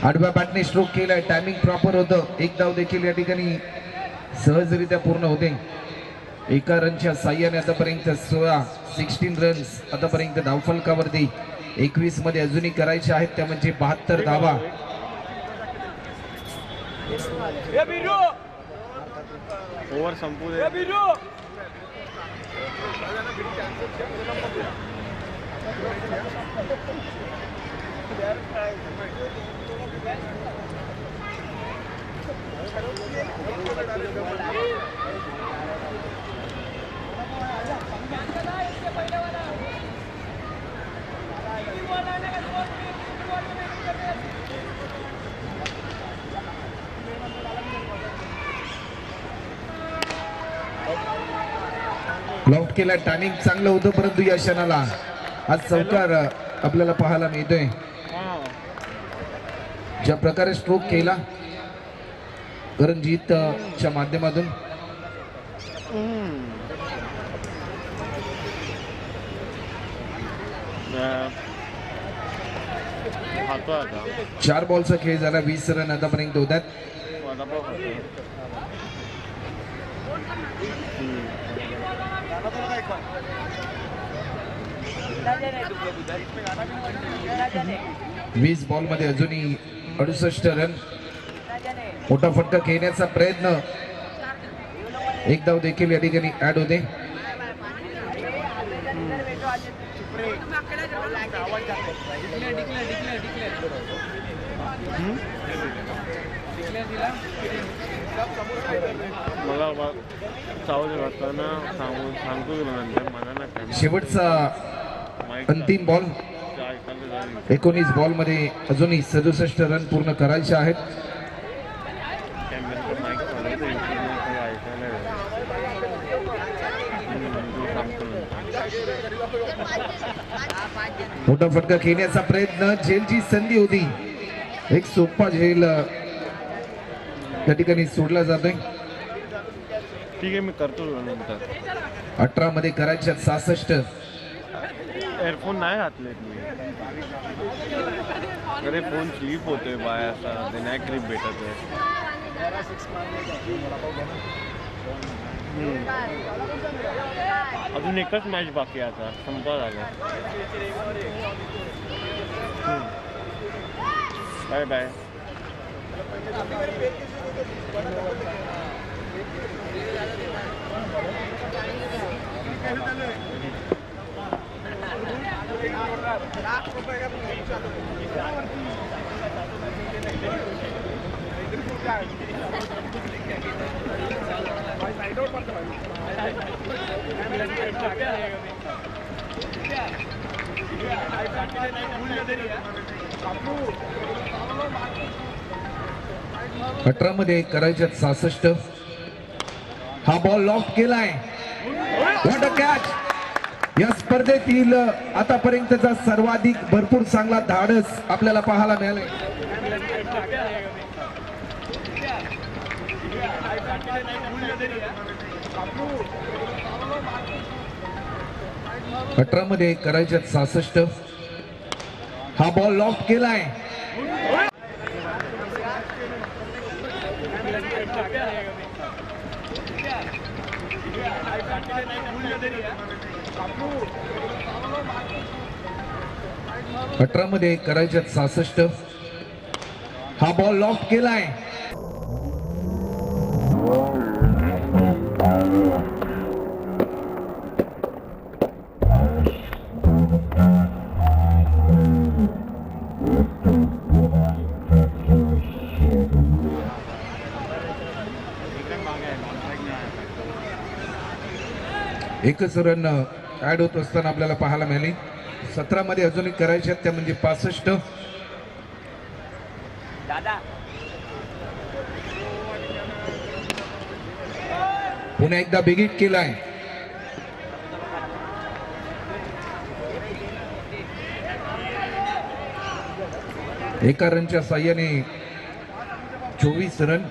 आडव्या बॅटने स्ट्रोक केलाय, टायमिंग प्रॉपर होतं. एक धाव देखील या ठिकाणी सहजरित्या पूर्ण होते. एका रनच्या साह्याने आतापर्यंत 16 रन्स आतापर्यंत धावफलकावरती. 21 मध्ये अजूनही करायचे आहेत, त्या म्हणजे 72 धावा. ओव्हर संपू दे. आउट केला, टायमिंग चांगलं होतं, परंतु या क्षणाला आज चौकार आपल्याला पाहायला मिळतोय. ज्या प्रकारे स्ट्रोक केला करणजीतच्या माध्यमातून, खातो आता 4 बॉलचा खेळ झाला, 20 रन आतापर्यंत होतात. वडापाव खातो. वीस बॉल मध्ये अजूनही 68 रन. मोठा फटका खेळण्याचा प्रयत्न, एक धाव देखील या ठिकाणी ऍड होते. मला चावल वाटताना सांगतो तुला नंतर मला ना काय शेवटचा अंतिम बॉल. 19 बॉल मध्ये अजूनही 67 रन पूर्ण करायचे आहेत. कॅमेरा माईक चालू आहे ऐकायला मोठा फटका खेळण्याचा प्रयत्न, झेलची संधी होती, एक सोपा झेल त्या ठिकाणी सोडला जातोय. ठीक आहे, मी करतो तुला नंतर. 18 मध्ये करायच्या 66. एअरफोन नाही घातलेत मी. अरे फोन स्लीप होतोय बाय, असा ते नाही ग्रीप भेटत आहे. अजून एकच मॅच बाकी आहे, आता संपा झाला. Bye bye. अठरा मध्ये करायच्यात 66. हा बॉल लॉफ्ट केलाय. What a catch. या स्पर्धेतील आतापर्यंतचा सर्वाधिक भरपूर चांगला धाडस आपल्याला पाहायला मिळाले. 18 मध्ये करायच्यात 66. हा बॉल लॉफ्ट केलाय. अठरा मध्ये करायच्यात 66. हा बॉल लॉफ्ट केलाय. एकच रन ऍड होत असताना आपल्याला पाहायला मिळाली. 17 मध्ये अजूनही करायच्यात त्या म्हणजे 65. पुन्हा एकदा बिग हिट केलाय. एका रनच्या साह्याने 24 रन.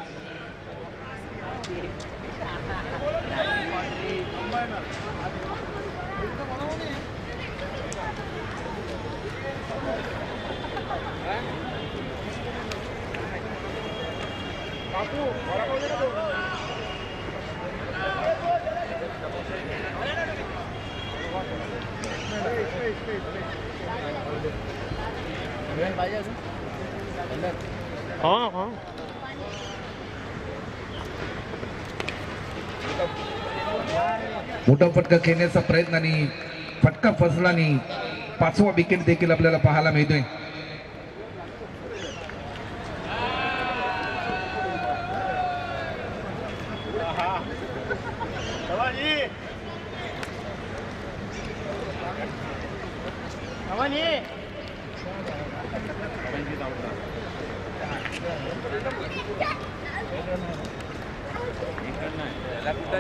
हाँ मोठा फटका खेळण्याचा प्रयत्न आणि फटका फसला आणि 5वा विकेट देखील आपल्याला पाहायला मिळतोय.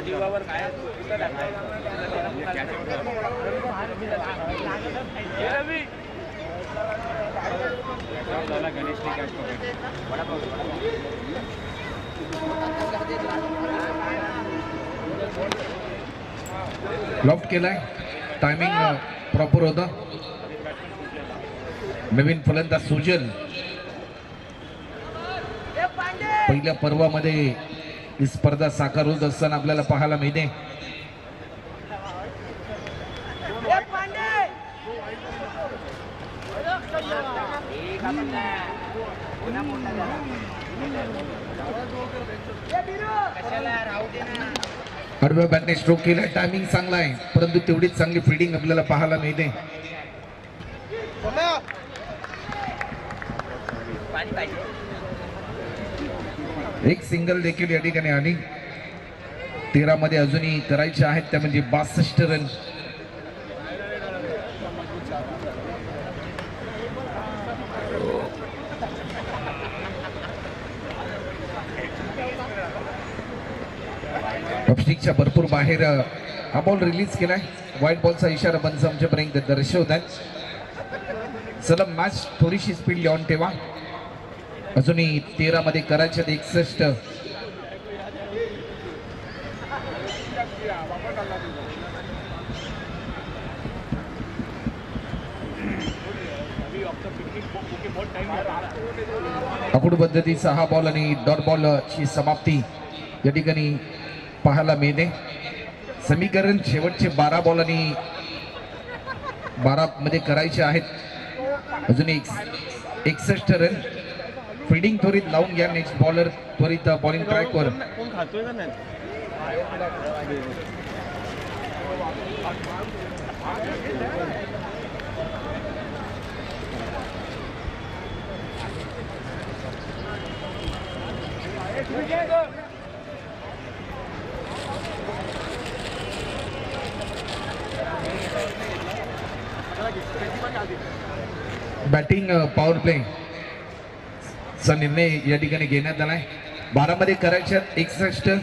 जीवावर काय गणेश लॉफ्ट केलाय. टायमिंग प्रॉपर होता. नवीन फलंदाज सुजल पहिल्या पर्वामध्ये ही स्पर्धा साकार होत असताना आपल्याला पाहायला मिळते. आडव्या बॅटने स्ट्रोक केला. टायमिंग चांगला आहे परंतु तेवढीच चांगली फिल्डिंग आपल्याला पाहायला मिळते. एक सिंगल देखील या ठिकाणी आली. 13 मध्ये अजूनही करायचे आहेत त्या म्हणजे 62 रन. ऑफस्टिकच्या भरपूर बाहेर हा बॉल रिलीज केलाय. व्हाईट बॉलचा इशारा पंच आमच्यापर्यंत दर्शवत आहेत. चला मॅच थोडीशी स्पीड लिहून ठेवा. अजूनही 13 मध्ये करायचे 61. आखूड पद्धतीचा हा बॉल आणि डॉट बॉलची समाप्ती या ठिकाणी पाहायला मिळते. समीकरण शेवटचे 12 बॉल आणि 12 मध्ये करायचे आहेत. अजून 61 रन. फिल्डिंग त्वरित लावून घ्या. नेक्स्ट बॉलर त्वरित बॉलिंग ट्रॅकवर. बॅटिंग पॉवर प्ले चा निर्णय या ठिकाणी घेण्यात आलाय. 12 मध्ये करायचे 61.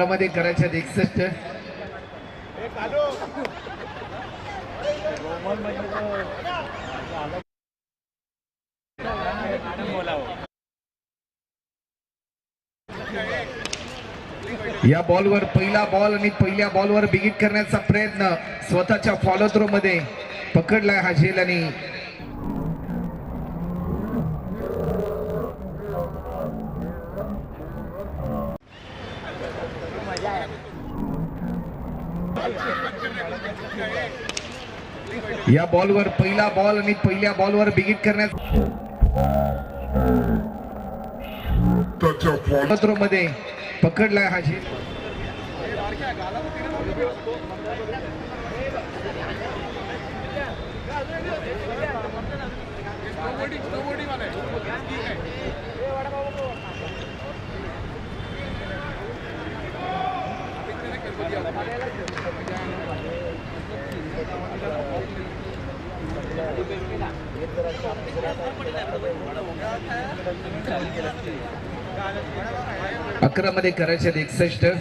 मध्ये करायच्यात 61. या बॉलवर पहिला बॉल आणि पहिल्या बॉलवर बिगिट करण्याचा प्रयत्न स्वतःच्या फॉलो थ्रो मध्ये पकडलाय हा झेल आणि या बॉलवर पहिला बॉल आणि पहिल्या बॉलवर बिगिट करण्याचा फॉलो थ्रो मध्ये पकडलाय हा झेल. अकरा मध्ये करायचे 61.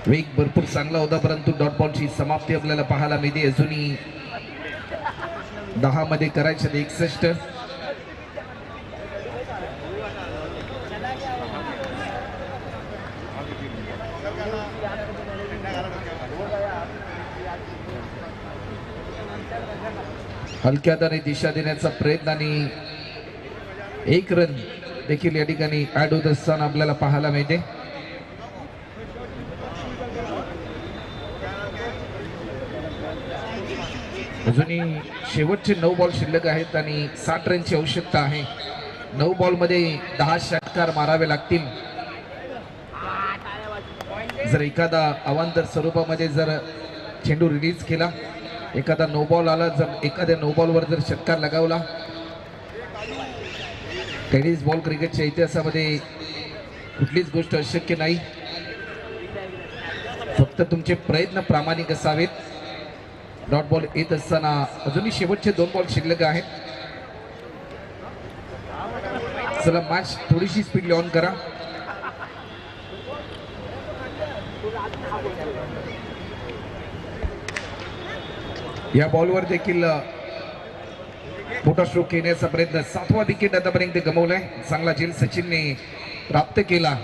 वेग भरपूर चांगला होता परंतु डॉट बॉलची समाप्ती आपल्याला पाहायला मिळते. अजूनही 10 मध्ये करायचे 61. हलक्या हाताने दिशा देण्याचा प्रयत्न आणि 1 रन देखील या ठिकाणी ऍड होत असताना आपल्याला पाहायला मिळते. अजूनही शेवटचे 9 बॉल शिल्लक आहेत आणि 60 रनची आवश्यकता आहे. 9 बॉल मध्ये 10 षटकार मारावे लागतील. जर एखादा अवांतर स्वरूपामध्ये जर चेंडू रिलीज केला, एखादा नो बॉल आला, जर एखाद्या नो बॉलवर जर षटकार लगावला, टेनिस बॉल क्रिकेटच्या इतिहासामध्ये कुठलीच गोष्ट अशक्य नाही. फक्त तुमचे प्रयत्न प्रामाणिक असावेत. डॉट बॉल येत असताना अजूनही शेवटचे 2 बॉल शिल्लक आहेत. चला मॅच थोडीशी स्पीड ऑन करा. या बॉलवर देखील मोठा स्ट्रोक येण्याचा प्रयत्न. 7वा विकेट आतापर्यंत गमावलाय. चांगला झेल सचिनने प्राप्त केला.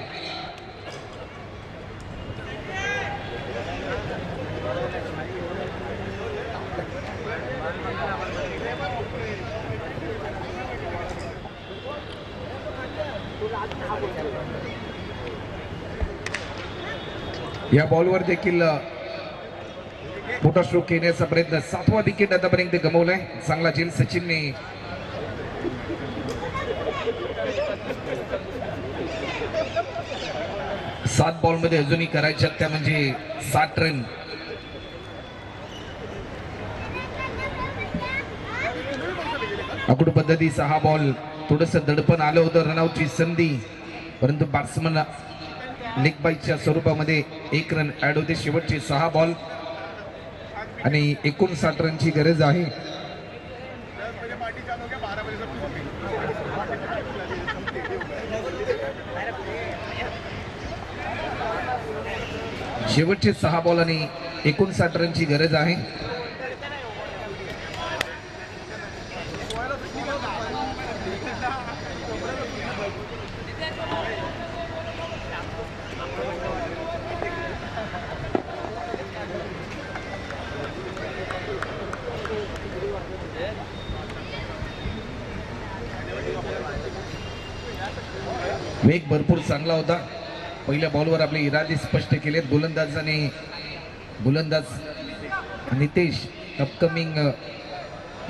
या बॉलवर देखील मोठा स्ट्रोक येण्याचा प्रयत्न. 7वा विकेट आतापर्यंत गमावलाय. चांगला झेल सचिनने. सात बॉल मध्ये अजूनही करायच्या त्या म्हणजे 60 रन. अकुड पद्धतीचा हा बॉल थोडस दडपण आलं होतं. रनआउटची संधी, परंतु बॅट्समन लेग बाईच्या स्वरूपामध्ये 1 रन ऍड होते. शेवटचे 6 बॉल आणि 59 रनची गरज आहे. शेवटचे 6 बॉल आणि 59 रनची गरज आहे. वेग भरपूर चांगला होता. पहिल्या बॉलवर आपले इरादे स्पष्ट केलेत. गोलंदाज नितेश, अपकमिंग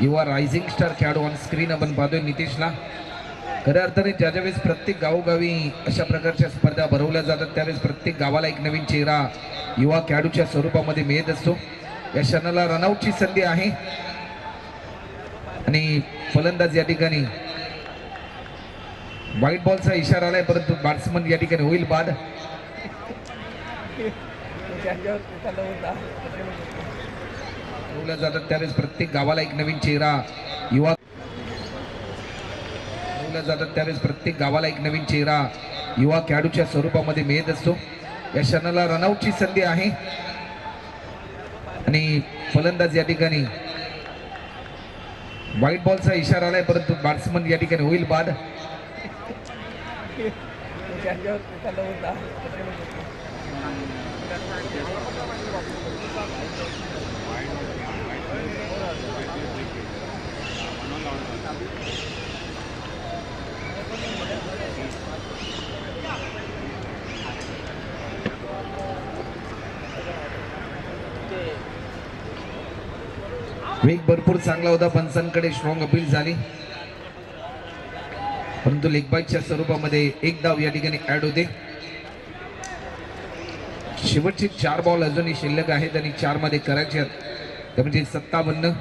युवा रायझिंग स्टार खेळाडू ऑन स्क्रीन आपण पाहतोय नितेशला. खऱ्या अर्थाने ज्या ज्यावेळेस प्रत्येक गावोगावी अशा प्रकारच्या स्पर्धा भरवल्या जातात त्यावेळेस प्रत्येक गावाला एक नवीन चेहरा युवा खेळाडूच्या स्वरूपामध्ये मिळत असतो. या क्षणाला रनआउटची संधी आहे आणि फलंदाज या ठिकाणी व्हाईट बॉलचा इशारा आलाय, परंतु बॅट्समन या ठिकाणी होईल बाद. जातात त्यावेळेस प्रत्येक गावाला एक नवीन चेहरा युवा जातात त्यावेळेस प्रत्येक गावाला एक नवीन चेहरा युवा खेळाडूच्या स्वरूपामध्ये मिळत असतो. या क्षणाला रनआउटची संधी आहे आणि फलंदाज या ठिकाणी व्हाईट बॉलचा इशारा आलाय, परंतु बॅट्समन या ठिकाणी होईल बाद. वेग भरपूर चांगला होता. पंचांकडे स्ट्रॉंग अपील झाली, परंतु लेगबाईच्या स्वरूपामध्ये 1 धाव या ठिकाणी ऍड होते. शेवटचे 4 बॉल अजूनही शिल्लक आहेत आणि 4 मध्ये करायचे आहेत, ते म्हणजे 57.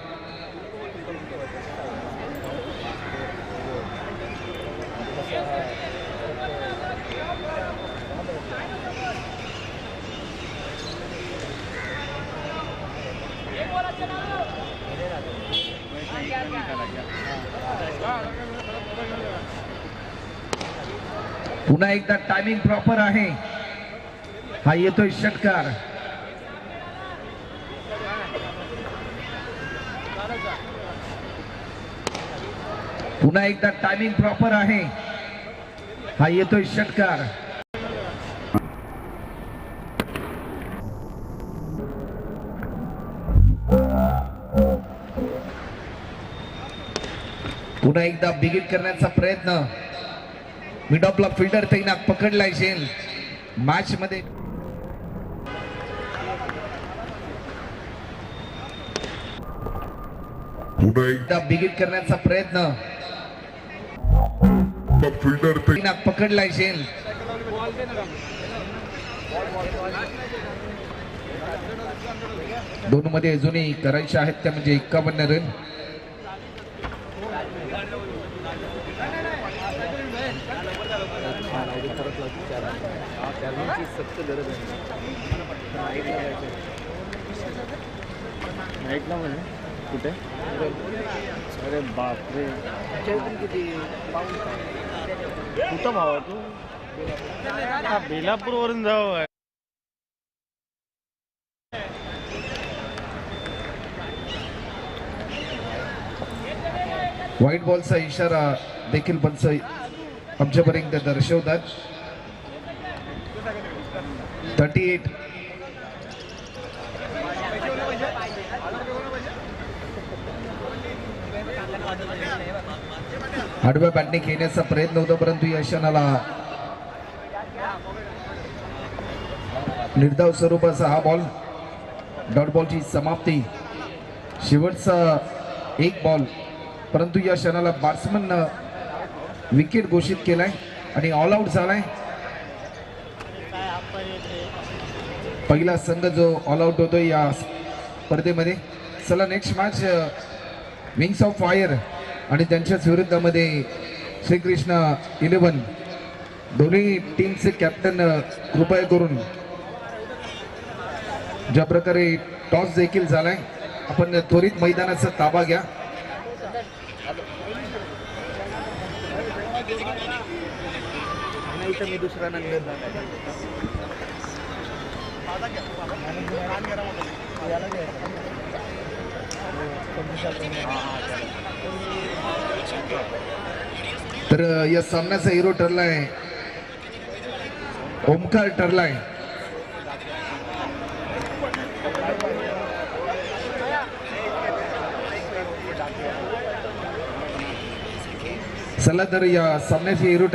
पुन्हा एकदा टायमिंग प्रॉपर आहे. हा येतोय षटकार. पुन्हा एकदा टायमिंग प्रॉपर आहे. हा येतोय षटकार. पुन्हा एकदा बिगिट करण्याचा प्रयत्न. मिड ऑफला फिल्डर तैनात पकडलाय झेल. मॅच मध्ये पुन्हा एकदा बिगिट करण्याचा प्रयत्न. फिल्डर तैनात पकडलाय झेल. दोन मध्ये अजूनही करायचे आहेत त्या म्हणजे 51 रन. कुठे अरे बापरे कुठं भावा तू बेलापूर वरून जाऊ व्हाईट बॉलचा इशारा देखील पंच आमच्यापर्यंत दर्शवतात. 38. आडव्या बॅटने खेळण्याचा प्रयत्न होता परंतु या क्षणाला निर्धाव स्वरूपाचा हा बॉल. डॉट बॉलची समाप्ती. शेवटचा एक बॉल परंतु या क्षणाला बॅट्समन विकेट घोषित केलाय आणि ऑल आउट झालाय. पहिला संघ जो ऑल आउट होतोय या स्पर्धेमध्ये. चला next match wings of fire आणि त्यांच्याच विरुद्धामध्ये श्रीकृष्ण 11. दोन्ही टीमचे कॅप्टन कृपया करून ज्या प्रकारे टॉस देखील झालाय आपण त्वरित मैदानाचा ताबा घ्या. मी दुसरा नंबर तर या सामन्याचा हिरो ठरलाय ओमकार ठरलाय. चला तर या सामन्याचे हिरो